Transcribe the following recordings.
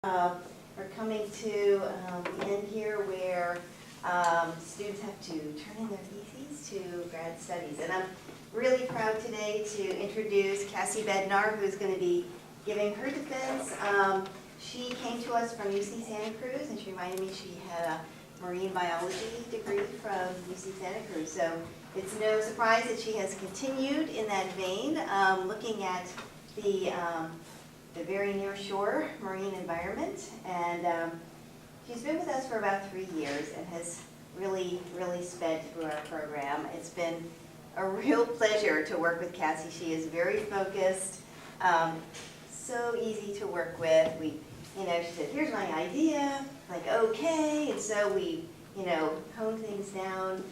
We're coming to the end here where students have to turn in their theses to grad studies. And I'm really proud today to introduce Cassie Bednar, who's going to be giving her defense. She came to us from UC Santa Cruz, and she reminded me she had a marine biology degree from UC Santa Cruz. So it's no surprise that she has continued in that vein, looking at the very near shore marine environment. And she's been with us for about 3 years and has really sped through our program. It's been a real pleasure to work with Cassie. She is very focused, so easy to work with. She said, here's my idea, like, okay. And so we, honed things down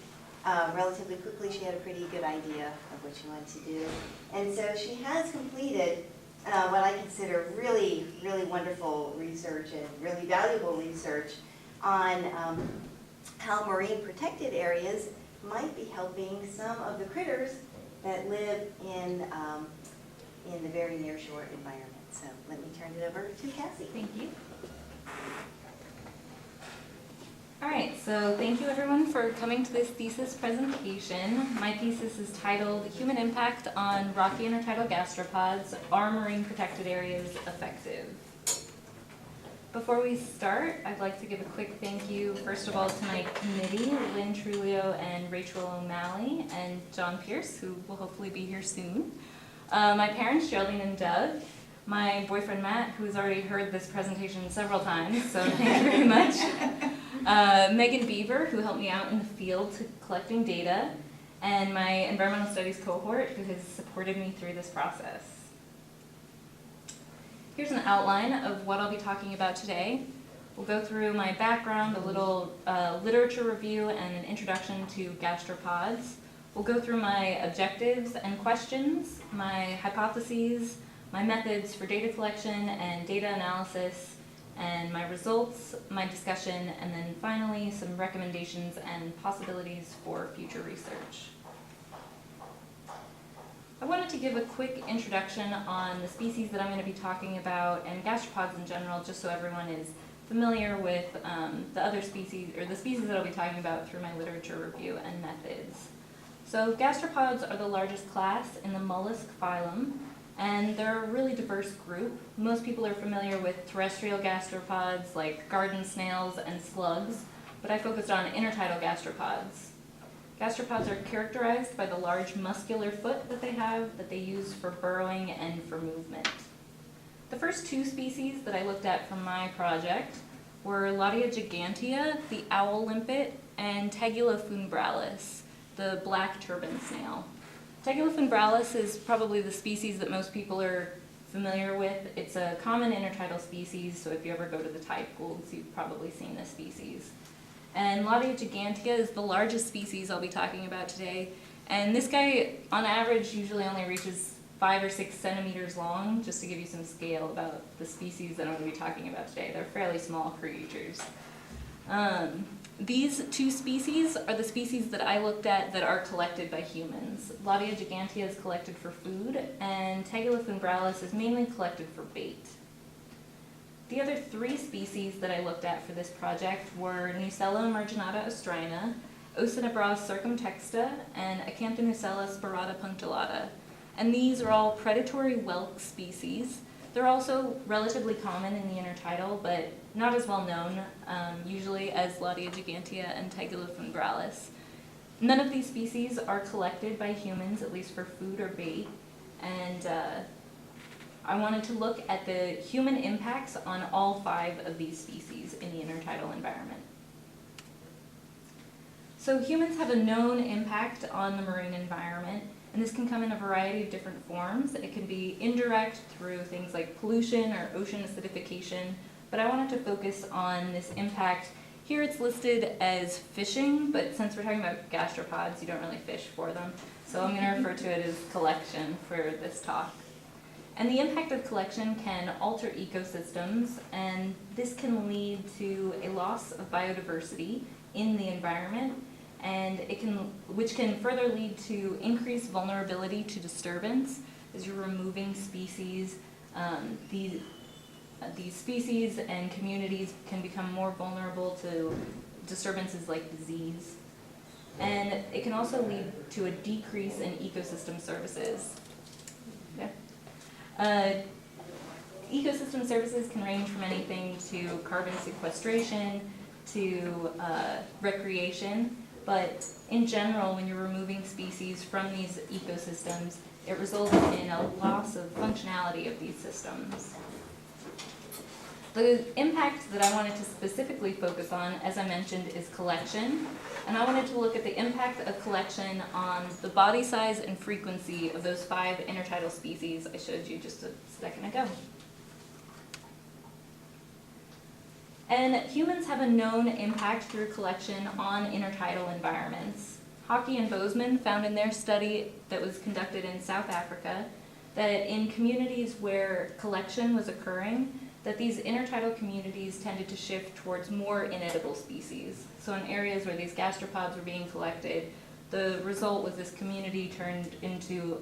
relatively quickly. She had a pretty good idea of what she wanted to do. And so she has completed what I consider really wonderful research and really valuable research on how marine protected areas might be helping some of the critters that live in the very near shore environment. So let me turn it over to Cassie. Thank you. All right, so thank you everyone for coming to this thesis presentation. My thesis is titled Human Impact on Rocky Intertidal Gastropods, Are Marine Protected Areas Effective? Before we start, I'd like to give a quick thank you, first of all, to my committee, Lynn Trulio and Rachel O'Malley, and John Pierce, who will hopefully be here soon. My parents, Geraldine and Doug, my boyfriend, Matt, who has already heard this presentation several times, so thank you very much. Megan Beaver, who helped me out in the field collecting data, and my environmental studies cohort, who has supported me through this process. Here's an outline of what I'll be talking about today. We'll go through my background, a little literature review, and an introduction to gastropods. We'll go through my objectives and questions, my hypotheses, my methods for data collection and data analysis, and my results, my discussion, and then finally some recommendations and possibilities for future research. I wanted to give a quick introduction on the species that I'm going to be talking about and gastropods in general, just so everyone is familiar with the other species, or the species that I'll be talking about through my literature review and methods. So gastropods are the largest class in the mollusk phylum, and they're a really diverse group. Most people are familiar with terrestrial gastropods like garden snails and slugs, but I focused on intertidal gastropods. Gastropods are characterized by the large muscular foot that they have that they use for burrowing and for movement. The first two species that I looked at from my project were Laudia gigantea, the owl limpet, and Tegula funbralis, the black turban snail. Tegula funbralis is probably the species that most people are familiar with. It's a common intertidal species, so if you ever go to the tide pools, you've probably seen this species. And Laudia gigantea is the largest species I'll be talking about today. And this guy, on average, usually only reaches 5 or 6 centimeters long, just to give you some scale about the species that I'm going to be talking about today. They're fairly small creatures. These two species are the species that I looked at that are collected by humans. Laudia gigantea is collected for food, and Tegula funbralis is mainly collected for bait. The other 3 species that I looked at for this project were Nucella marginata ostrina, Ocinabras circumtexta, and Acanthonucella spirata punctulata. And these are all predatory whelk species. They're also relatively common in the intertidal, but not as well known, usually as Laudia gigantea and Tegula funbralis. None of these species are collected by humans, at least for food or bait, and I wanted to look at the human impacts on all 5 of these species in the intertidal environment. So humans have a known impact on the marine environment, and this can come in a variety of different forms. It can be indirect through things like pollution or ocean acidification, but I wanted to focus on this impact. Here it's listed as fishing, but since we're talking about gastropods, you don't really fish for them, so I'm going to refer to it as collection for this talk. And the impact of collection can alter ecosystems, and this can lead to a loss of biodiversity in the environment, and which can further lead to increased vulnerability to disturbance as you're removing species. these species and communities can become more vulnerable to disturbances like disease. And it can also lead to a decrease in ecosystem services. Okay. Ecosystem services can range from anything to carbon sequestration to recreation, but in general, when you're removing species from these ecosystems, it results in a loss of functionality of these systems. The impact that I wanted to specifically focus on, as I mentioned, is collection. And I wanted to look at the impact of collection on the body size and frequency of those 5 intertidal species I showed you just a second ago. And humans have a known impact through collection on intertidal environments. Hockey and Bozeman found in their study that was conducted in South Africa that in communities where collection was occurring, that these intertidal communities tended to shift towards more inedible species. So in areas where these gastropods were being collected, the result was this community turned into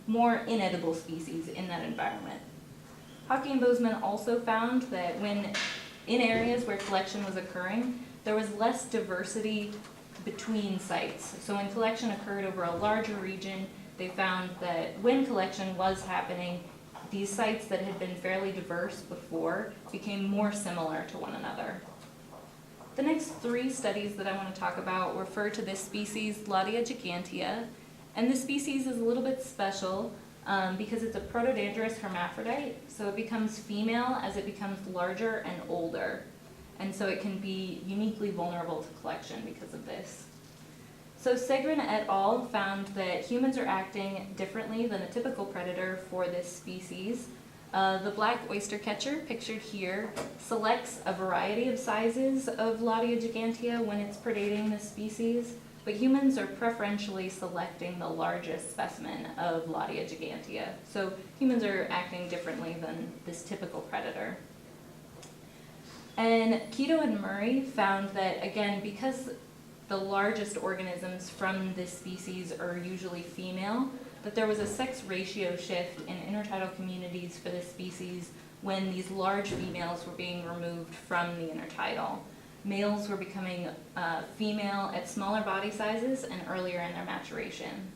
more inedible species in that environment. Hockey and Bozeman also found that when in areas where collection was occurring, there was less diversity between sites. So when collection occurred over a larger region, they found that when collection was happening, these sites that had been fairly diverse before became more similar to one another. The next 3 studies that I want to talk about refer to this species, Laudia gigantea, and this species is a little bit special because it's a protodendrous hermaphrodite, so it becomes female as it becomes larger and older, and so it can be uniquely vulnerable to collection because of this. So Segrin et al. Found that humans are acting differently than a typical predator for this species. The black oyster catcher, pictured here, selects a variety of sizes of Laudia gigantea when it's predating this species, but humans are preferentially selecting the largest specimen of Laudia gigantea. So humans are acting differently than this typical predator. And Keto and Murray found that, again, because the largest organisms from this species are usually female, that there was a sex ratio shift in intertidal communities for this species when these large females were being removed from the intertidal. Males were becoming female at smaller body sizes and earlier in their maturation.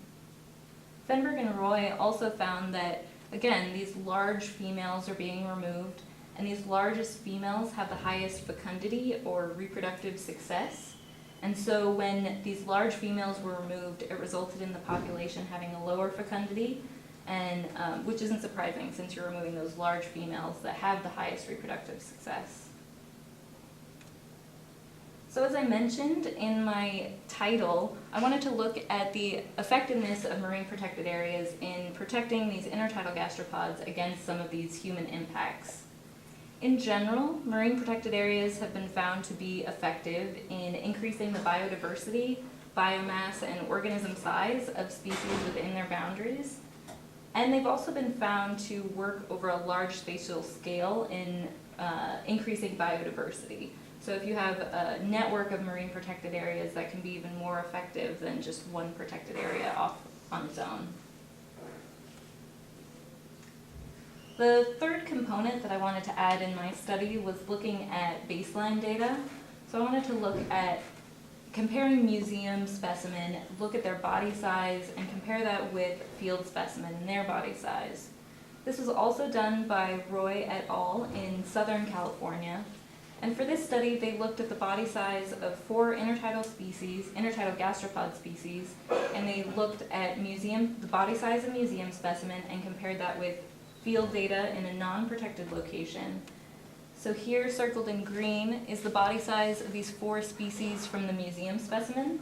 Fenberg and Roy also found that, again, these large females are being removed, and these largest females have the highest fecundity or reproductive success. And so when these large females were removed, it resulted in the population having a lower fecundity, and which isn't surprising since you're removing those large females that have the highest reproductive success. So as I mentioned in my title, I wanted to look at the effectiveness of marine protected areas in protecting these intertidal gastropods against some of these human impacts. In general, marine protected areas have been found to be effective in increasing the biodiversity, biomass, and organism size of species within their boundaries. And they've also been found to work over a large spatial scale in increasing biodiversity. So if you have a network of marine protected areas, that can be even more effective than just one protected area off on its own. The third component that I wanted to add in my study was looking at baseline data. So I wanted to look at comparing museum specimen, look at their body size, and compare that with field specimen and their body size. This was also done by Roy et al. In Southern California. And for this study, they looked at the body size of 4 intertidal species, intertidal gastropod species, and they looked at the body size of museum specimen and compared that with field data in a non-protected location. So here, circled in green, is the body size of these 4 species from the museum specimen.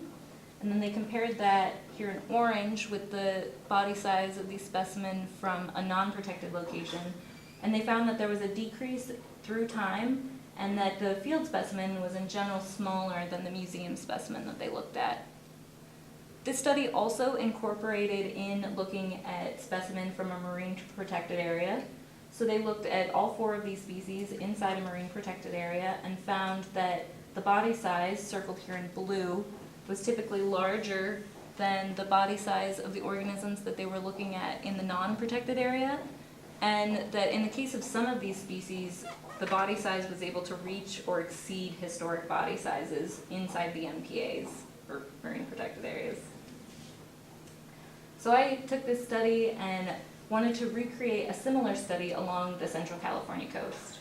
And then they compared that here in orange with the body size of these specimen from a non-protected location. And they found that there was a decrease through time, and that the field specimen was in general smaller than the museum specimen that they looked at. This study also incorporated in looking at specimen from a marine protected area. So they looked at all 4 of these species inside a marine protected area and found that the body size, circled here in blue, was typically larger than the body size of the organisms that they were looking at in the non-protected area. and that in the case of some of these species, the body size was able to reach or exceed historic body sizes inside the MPAs, or marine protected areas. So I took this study and wanted to recreate a similar study along the Central California coast.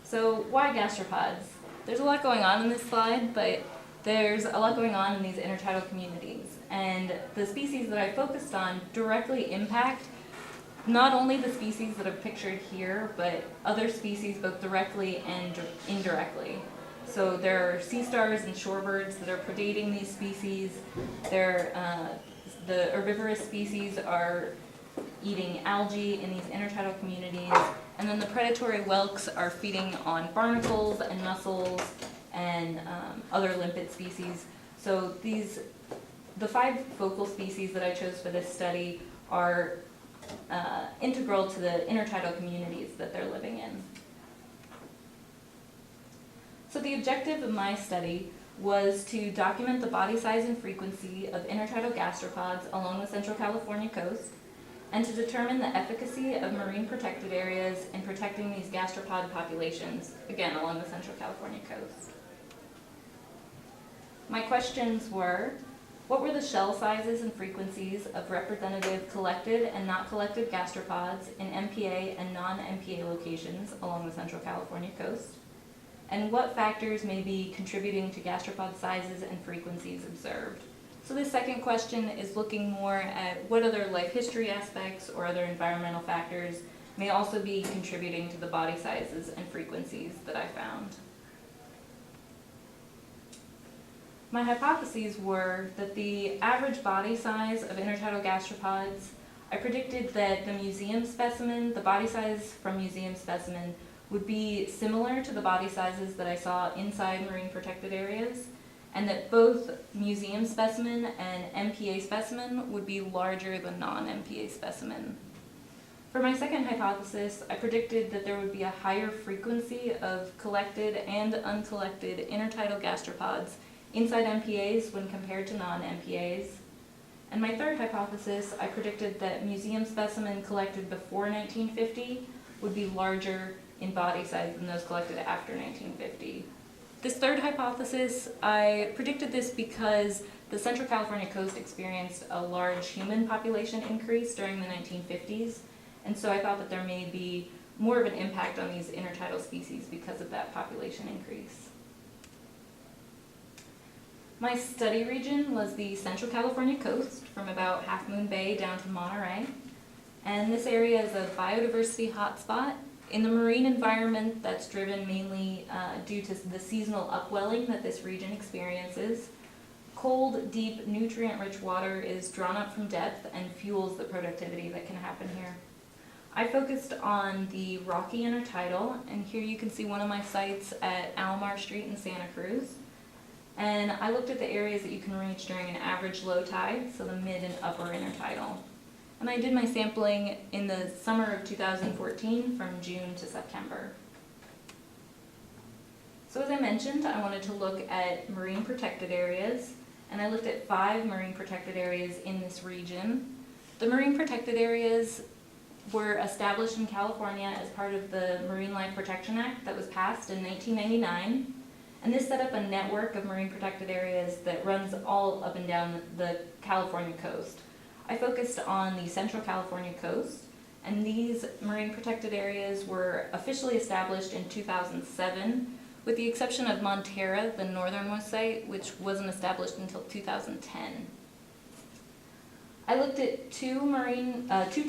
So why gastropods? There's a lot going on in this slide, but there's a lot going on in these intertidal communities. And the species that I focused on directly impact not only the species that are pictured here, but other species both directly and indirectly. So there are sea stars and shorebirds that are predating these species. The herbivorous species are eating algae in these intertidal communities. And then the predatory whelks are feeding on barnacles and mussels and other limpet species. So the 5 focal species that I chose for this study are integral to the intertidal communities that they're living in. So the objective of my study was to document the body size and frequency of intertidal gastropods along the Central California coast, and to determine the efficacy of marine protected areas in protecting these gastropod populations, again, along the Central California coast. My questions were, what were the shell sizes and frequencies of representative collected and not collected gastropods in MPA and non-MPA locations along the Central California coast? And what factors may be contributing to gastropod sizes and frequencies observed? So this second question is looking more at what other life history aspects or other environmental factors may also be contributing to the body sizes and frequencies that I found. My hypotheses were that the average body size of intertidal gastropods, I predicted that the museum specimen, the body size from museum specimen, would be similar to the body sizes that I saw inside marine protected areas, and that both museum specimen and MPA specimen would be larger than non-MPA specimen. For my second hypothesis, I predicted that there would be a higher frequency of collected and uncollected intertidal gastropods inside MPAs when compared to non-MPAs. And my third hypothesis, I predicted that museum specimen collected before 1950 would be larger in body size than those collected after 1950. This third hypothesis, I predicted this because the Central California coast experienced a large human population increase during the 1950s, and so I thought that there may be more of an impact on these intertidal species because of that population increase. My study region was the Central California coast, from about Half Moon Bay down to Monterey, and this area is a biodiversity hotspot in the marine environment that's driven mainly due to the seasonal upwelling that this region experiences. Cold, deep, nutrient-rich water is drawn up from depth and fuels the productivity that can happen here. I focused on the rocky intertidal, and here you can see one of my sites at Alomar Street in Santa Cruz. And I looked at the areas that you can reach during an average low tide, so the mid and upper intertidal. And I did my sampling in the summer of 2014 from June to September. So as I mentioned, I wanted to look at marine protected areas, and I looked at 5 marine protected areas in this region. The marine protected areas were established in California as part of the Marine Life Protection Act that was passed in 1999. And this set up a network of marine protected areas that runs all up and down the California coast. I focused on the Central California coast, and these marine protected areas were officially established in 2007, with the exception of Montera, the northernmost site, which wasn't established until 2010. I looked at two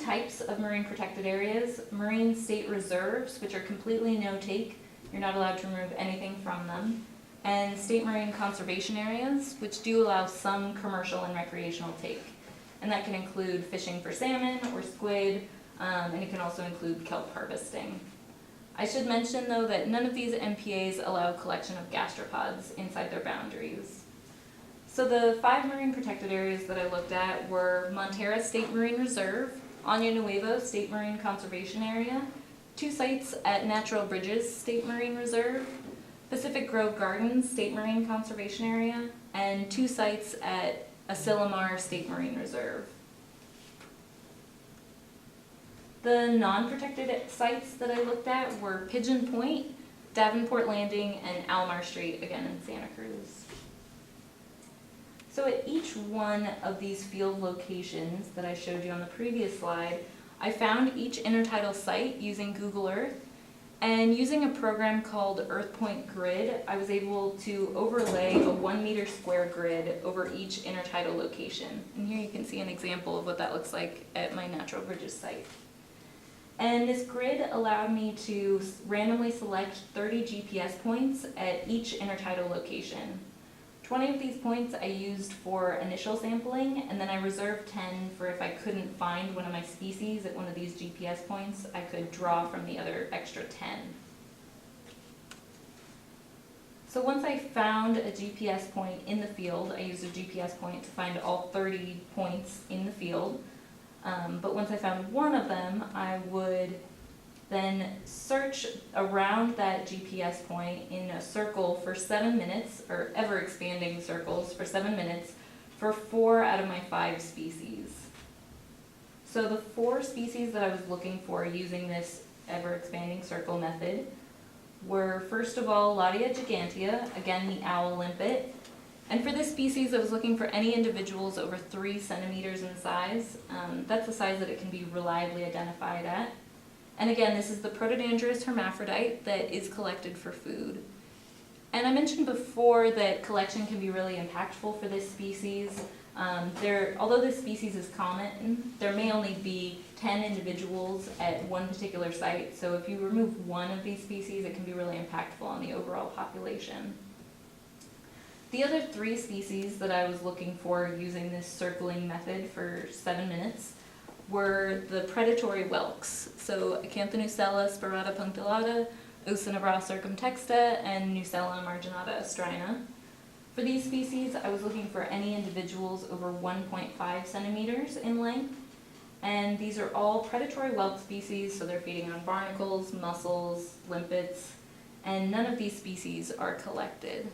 types of marine protected areas: marine state reserves, which are completely no-take, you're not allowed to remove anything from them, and state marine conservation areas, which do allow some commercial and recreational take. And that can include fishing for salmon or squid, and it can also include kelp harvesting. I should mention, though, that none of these MPAs allow collection of gastropods inside their boundaries. So the 5 marine protected areas that I looked at were Montera State Marine Reserve, Año Nuevo State Marine Conservation Area, 2 sites at Natural Bridges State Marine Reserve, Pacific Grove Gardens State Marine Conservation Area, and 2 sites at Asilomar State Marine Reserve. The non-protected sites that I looked at were Pigeon Point, Davenport Landing, and Almar Strait, again in Santa Cruz. So at each one of these field locations that I showed you on the previous slide, I found each intertidal site using Google Earth, and using a program called EarthPoint Grid, I was able to overlay a 1 meter square grid over each intertidal location. And here you can see an example of what that looks like at my Natural Bridges site. And this grid allowed me to randomly select 30 GPS points at each intertidal location. 20 of these points I used for initial sampling, and then I reserved 10 for if I couldn't find one of my species at one of these GPS points, I could draw from the other extra 10. So once I found a GPS point in the field, I used a GPS point to find all 30 points in the field. But once I found one of them, I would then search around that GPS point in a circle for 7 minutes, or ever-expanding circles for 7 minutes, for 4 out of my 5 species. So the 4 species that I was looking for using this ever-expanding circle method were, first of all, Laudia gigantea, again the owl limpet. And for this species, I was looking for any individuals over 3 centimeters in size. That's the size that it can be reliably identified at. And again, this is the protodendrous hermaphrodite that is collected for food. And I mentioned before that collection can be really impactful for this species. Although this species is common, there may only be 10 individuals at one particular site. So if you remove one of these species, it can be really impactful on the overall population. The other 3 species that I was looking for using this circling method for 7 minutes were the predatory whelks, so Acanthonucella spirata punctillata, Ocinabra circumtexta, and Nucella marginata astrina. For these species, I was looking for any individuals over 1.5 centimeters in length, and these are all predatory whelk species, so they're feeding on barnacles, mussels, limpets, and none of these species are collected.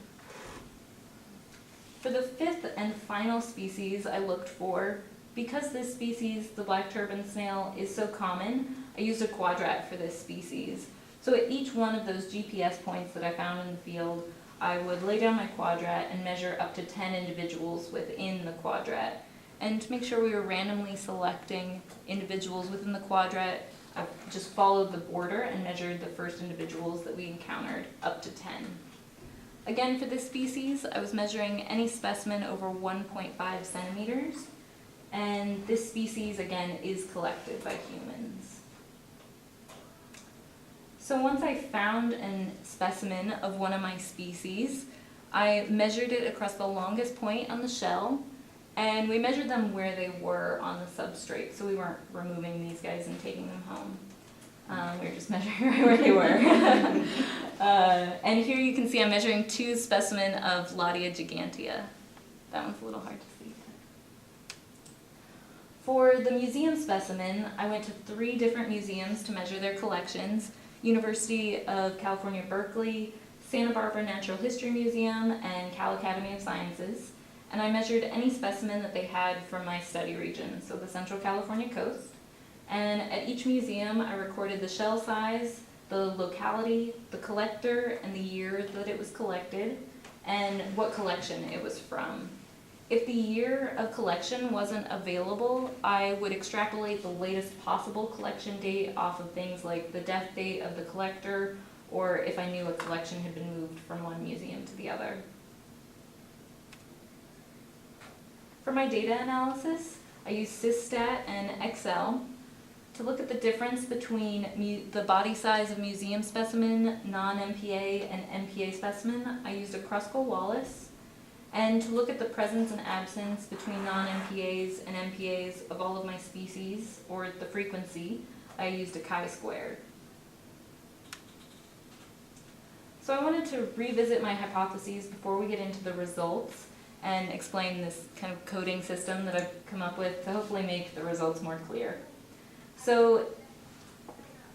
For the 5th and final species I looked for, because this species, the black turban snail, is so common, I used a quadrat for this species. So at each one of those GPS points that I found in the field, I would lay down my quadrat and measure up to 10 individuals within the quadrat. And to make sure we were randomly selecting individuals within the quadrat, I just followed the border and measured the first individuals that we encountered up to 10. Again, for this species, I was measuring any specimen over 1.5 centimeters. And this species, again, is collected by humans. So once I found a specimen of one of my species, I measured it across the longest point on the shell, and we measured them where they were on the substrate, so we weren't removing these guys and taking them home. We were just measuring right where they were. And here you can see I'm measuring 2 specimens of Laudia gigantea. That one's a little hard to see. For the museum specimen, I went to 3 different museums to measure their collections: University of California, Berkeley, Santa Barbara Natural History Museum, and Cal Academy of Sciences. And I measured any specimen that they had from my study region, so the Central California coast. And at each museum, I recorded the shell size, the locality, the collector, and the year that it was collected, and what collection it was from. If the year of collection wasn't available, I would extrapolate the latest possible collection date off of things like the death date of the collector, or if I knew a collection had been moved from one museum to the other. For my data analysis, I used Systat and Excel to look at the difference between the body size of museum specimen, non-MPA, and MPA specimen. I used a Kruskal-Wallis. And to look at the presence and absence between non-MPAs and MPAs of all of my species, or the frequency, I used a chi-squared. So I wanted to revisit my hypotheses before we get into the results and explain this kind of coding system that I've come up with to hopefully make the results more clear. So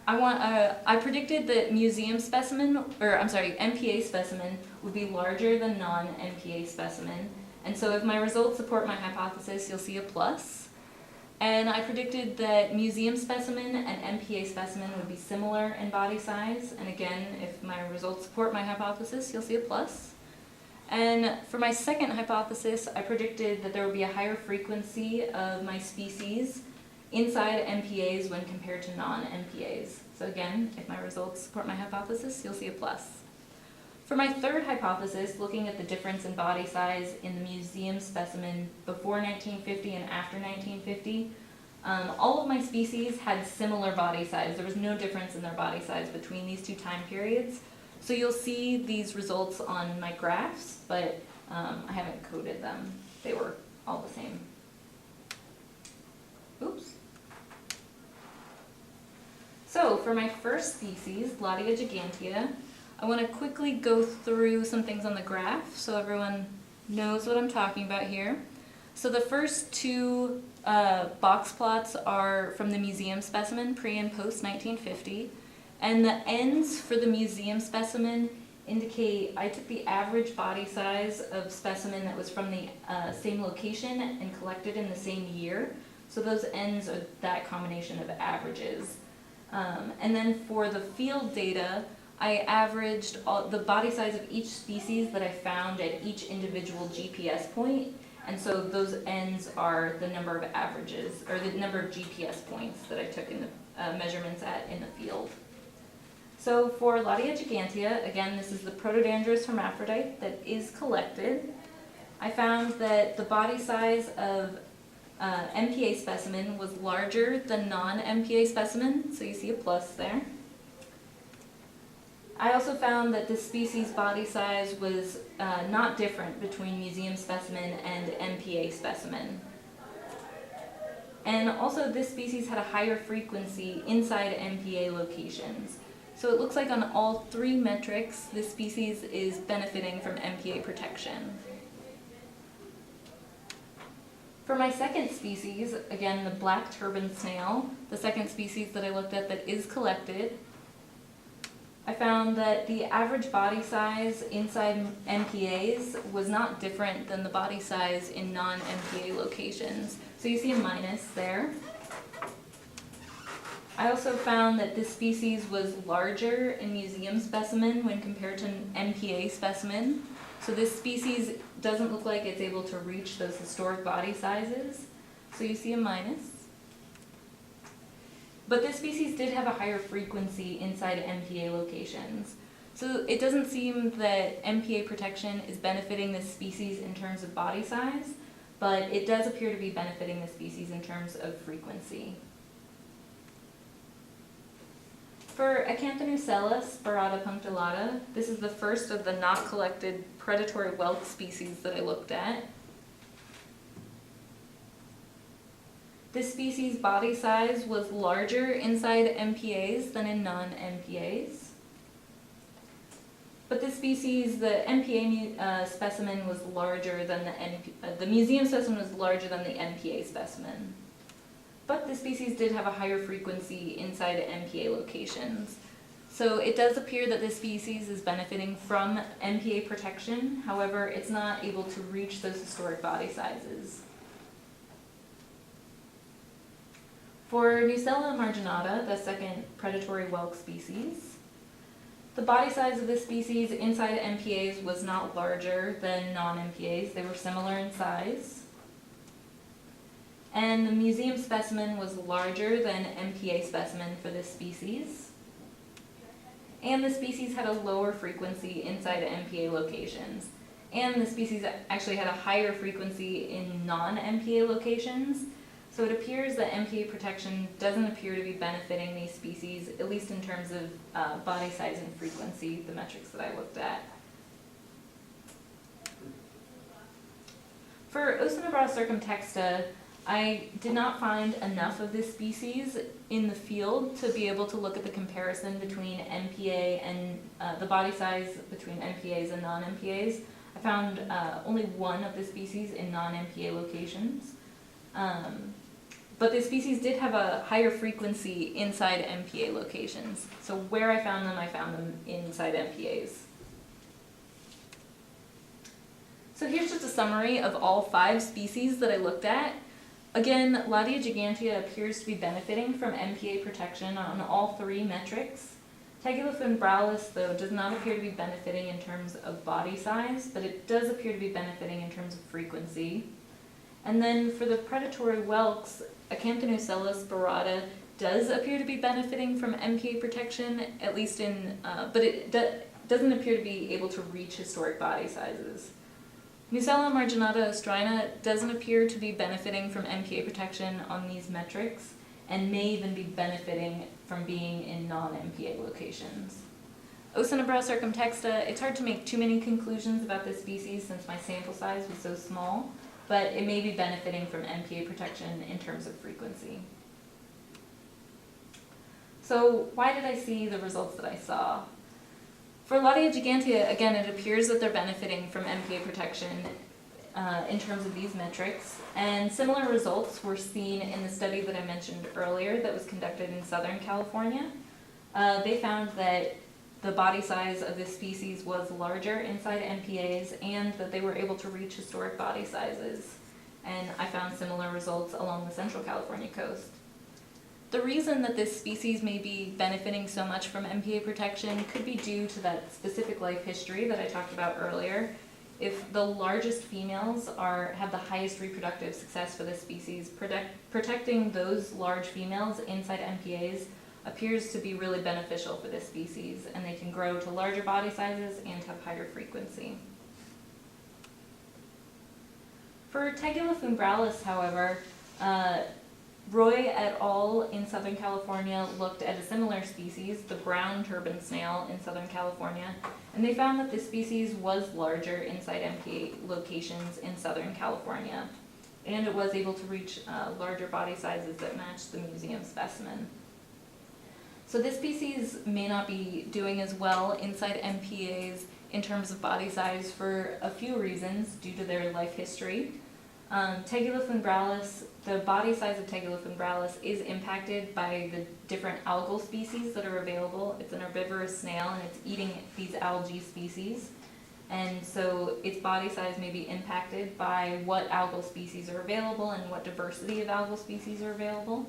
I predicted that MPA specimen would be larger than non-MPA specimen. And so if my results support my hypothesis, you'll see a plus. And I predicted that museum specimen and MPA specimen would be similar in body size. And again, if my results support my hypothesis, you'll see a plus. And for my second hypothesis, I predicted that there would be a higher frequency of my species inside MPAs when compared to non-MPAs. So again, if my results support my hypothesis, you'll see a plus. For my third hypothesis, looking at the difference in body size in the museum specimen before 1950 and after 1950, all of my species had similar body size. There was no difference in their body size between these two time periods. So you'll see these results on my graphs, but I haven't coded them. They were all the same. Oops. So for my first species, Ladia gigantea, I want to quickly go through some things on the graph so everyone knows what I'm talking about here. So the first two box plots are from the museum specimen, pre and post 1950. And the ends for the museum specimen indicate I took the average body size of specimen that was from the same location and collected in the same year. So those ends are that combination of averages. And then for the field data, I averaged the body size of each species that I found at each individual GPS point. And so those ends are the number of averages, or the number of GPS points that I took in the measurements in the field. So for Ladia gigantea, again, this is the protodendrous hermaphrodite that is collected. I found that the body size of MPA specimen was larger than non-MPA specimen, so you see a plus there. I also found that this species' body size was not different between museum specimen and MPA specimen. And also this species had a higher frequency inside MPA locations. So it looks like on all three metrics, this species is benefiting from MPA protection. For my second species, again, the black turban snail, the second species that I looked at that is collected, I found that the average body size inside MPAs was not different than the body size in non-MPA locations. So you see a minus there. I also found that this species was larger in museum specimen when compared to an MPA specimen. So this species doesn't look like it's able to reach those historic body sizes. So you see a minus. But this species did have a higher frequency inside MPA locations. So it doesn't seem that MPA protection is benefiting this species in terms of body size, but it does appear to be benefiting the species in terms of frequency. For Acanthonucella spirata punctillata, this is the first of the not collected predatory whelk species that I looked at. This species' body size was larger inside MPAs than in non-MPAs. But this species, the MPA specimen was larger than the museum specimen was larger than the MPA specimen. But the species did have a higher frequency inside MPA locations. So it does appear that this species is benefiting from MPA protection. However, it's not able to reach those historic body sizes. For Nucella marginata, the second predatory whelk species, the body size of this species inside MPAs was not larger than non-MPAs. They were similar in size. And the museum specimen was larger than MPA specimen for this species. And the species had a lower frequency inside MPA locations. And the species actually had a higher frequency in non-MPA locations. So it appears that MPA protection doesn't appear to be benefiting these species, at least in terms of body size and frequency, the metrics that I looked at. For Ocenobra circumtexta, I did not find enough of this species in the field to be able to look at the comparison between MPA and the body size between MPAs and non-MPAs. I found only one of the species in non-MPA locations. But the species did have a higher frequency inside MPA locations. So where I found them inside MPAs. So here's just a summary of all 5 species that I looked at. Again, Ladia gigantea appears to be benefiting from MPA protection on all three metrics. Tegulofimbralis, though, does not appear to be benefiting in terms of body size, but it does appear to be benefiting in terms of frequency. And then for the predatory whelks, Acanthonucella spirata does appear to be benefiting from MPA protection, at least in, but it doesn't appear to be able to reach historic body sizes. Nucella marginata ostrina doesn't appear to be benefiting from MPA protection on these metrics, and may even be benefiting from being in non-MPA locations. Ocinabra circumtexta, it's hard to make too many conclusions about this species since my sample size was so small, but it may be benefiting from MPA protection in terms of frequency. So why did I see the results that I saw? For Ladia gigantea, again, it appears that they're benefiting from MPA protection in terms of these metrics, and similar results were seen in the study that I mentioned earlier that was conducted in Southern California. They found that the body size of this species was larger inside MPAs and that they were able to reach historic body sizes, and I found similar results along the Central California coast. The reason that this species may be benefiting so much from MPA protection could be due to that specific life history that I talked about earlier. If the largest females have the highest reproductive success for this species, protecting those large females inside MPAs appears to be really beneficial for this species, and they can grow to larger body sizes and have higher frequency. For Tegulofimbralis, however, Roy et al. In Southern California looked at a similar species, the brown turban snail in Southern California, and they found that this species was larger inside MPA locations in Southern California, and it was able to reach larger body sizes that matched the museum specimen. So this species may not be doing as well inside MPAs in terms of body size for a few reasons due to their life history. Tegulofimbralis, the body size of Tegulofimbralis is impacted by the different algal species that are available. It's an herbivorous snail and it's eating these algae species. And so its body size may be impacted by what algal species are available and what diversity of algal species are available.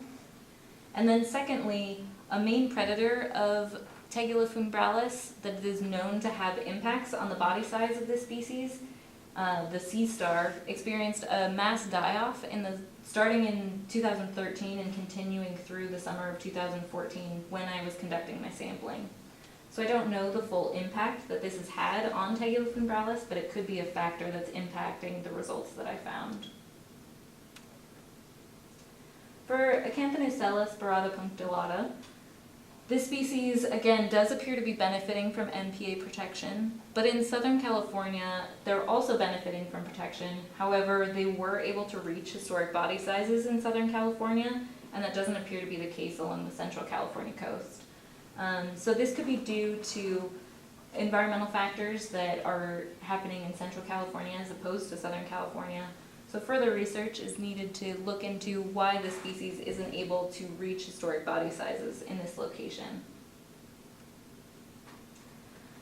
And then secondly, a main predator of Tegulofimbralis that is known to have impacts on the body size of this species, the sea star, experienced a mass die-off starting in 2013 and continuing through the summer of 2014 when I was conducting my sampling. So I don't know the full impact that this has had on Tegulofimbralis, but it could be a factor that's impacting the results that I found. For Acanthonucella spirata punctulata, this species, again, does appear to be benefiting from MPA protection, but in Southern California, they're also benefiting from protection. However, they were able to reach historic body sizes in Southern California, and that doesn't appear to be the case along the Central California coast. So this could be due to environmental factors that are happening in Central California as opposed to Southern California. So further research is needed to look into why the species isn't able to reach historic body sizes in this location.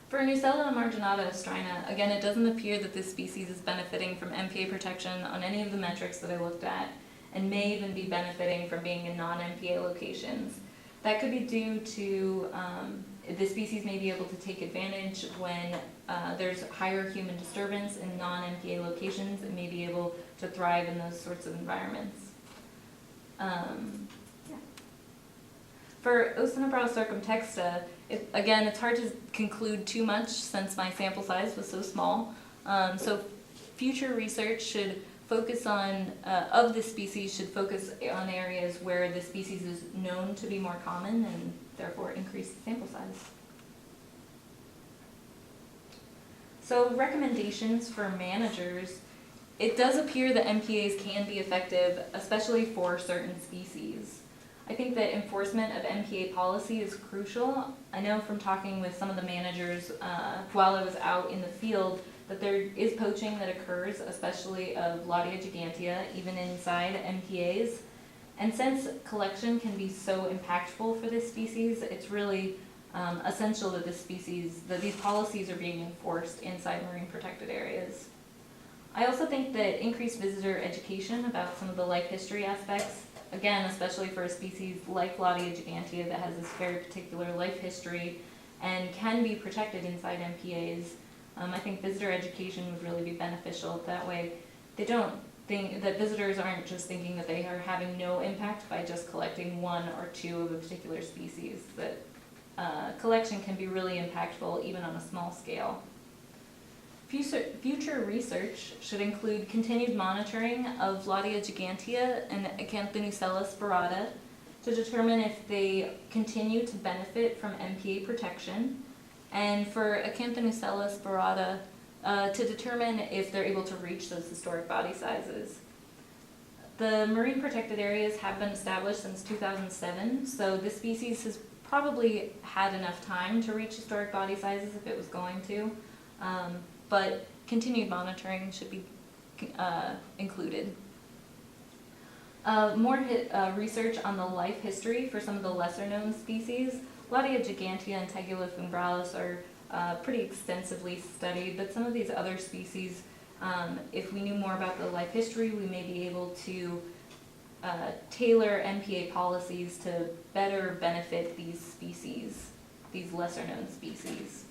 For Nucella marginata ostrina, again, it doesn't appear that this species is benefiting from MPA protection on any of the metrics that I looked at, and may even be benefiting from being in non-MPA locations. That could be due to the species may be able to take advantage when there's higher human disturbance in non-MPA locations. It may be able to thrive in those sorts of environments. For Ocinabra circumtexta, again, it's hard to conclude too much since my sample size was so small. So future research should focus on, of this species, should focus on areas where the species is known to be more common and therefore increase the sample size. So recommendations for managers, it does appear that MPAs can be effective, especially for certain species. I think that enforcement of MPA policy is crucial. I know from talking with some of the managers while I was out in the field that there is poaching that occurs, especially of Ladia gigantea, even inside MPAs. And since collection can be so impactful for this species, it's really essential that these policies are being enforced inside marine protected areas. I also think that increased visitor education about some of the life history aspects, again, especially for a species like Laudia gigantea that has this very particular life history and can be protected inside MPAs, I think visitor education would really be beneficial. That way, they don't think that visitors aren't just thinking that they are having no impact by just collecting one or two of a particular species, that collection can be really impactful even on a small scale. Future research should include continued monitoring of Laudia gigantea and Acanthonucella spirata to determine if they continue to benefit from MPA protection, and for Acanthonucella spirata to determine if they're able to reach those historic body sizes. The marine protected areas have been established since 2007, so this species has probably had enough time to reach historic body sizes if it was going to. But continued monitoring should be included. More research on the life history for some of the lesser known species. Laudia gigantea and Tegula fumbralis are pretty extensively studied, but some of these other species, if we knew more about the life history, we may be able to tailor MPA policies to better benefit these species, these lesser known species.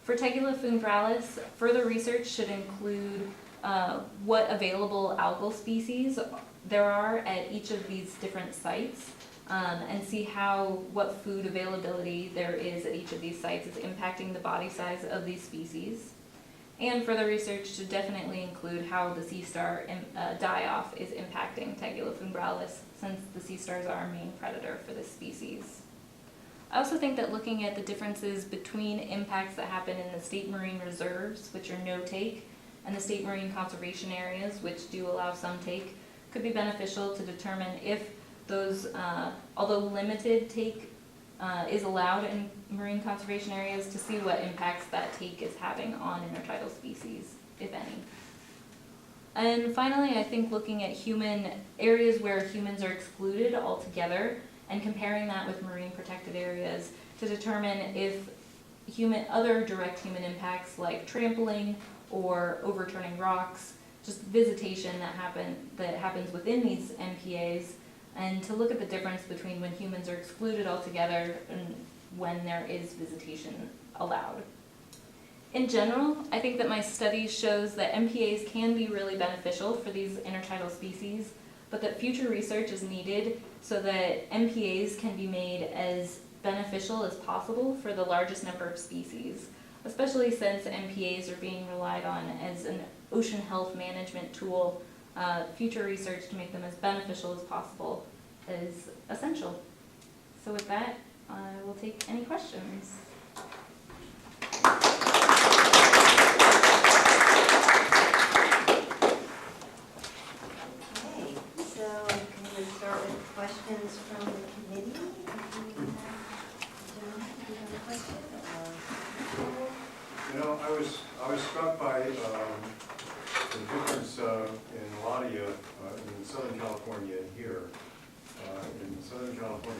For Tegula fumbralis, further research should include what available algal species there are at each of these different sites, and see what food availability there is at each of these sites is impacting the body size of these species. And further research should definitely include how the sea star die-off is impacting Tegula fumbralis, since the sea stars are our main predator for this species. I also think that looking at the differences between impacts that happen in the state marine reserves, which are no-take, and the state marine conservation areas, which do allow some take, could be beneficial to determine if those, although limited take is allowed in marine conservation areas, to see what impacts that take is having on intertidal species, if any. And finally, I think looking at areas where humans are excluded altogether and comparing that with marine protected areas to determine if other direct human impacts like trampling or overturning rocks, just visitation that happens within these MPAs, and to look at the difference between when humans are excluded altogether and when there is visitation allowed. In general, I think that my study shows that MPAs can be really beneficial for these intertidal species, but that future research is needed so that MPAs can be made as beneficial as possible for the largest number of species, especially since MPAs are being relied on as an ocean health management tool. Future research to make them as beneficial as possible is essential. So with that, I will take any questions. Okay, so can we start with questions from the committee? John, do you have a question? You know, I was struck by the difference in Laudia in Southern California and here. In Southern California,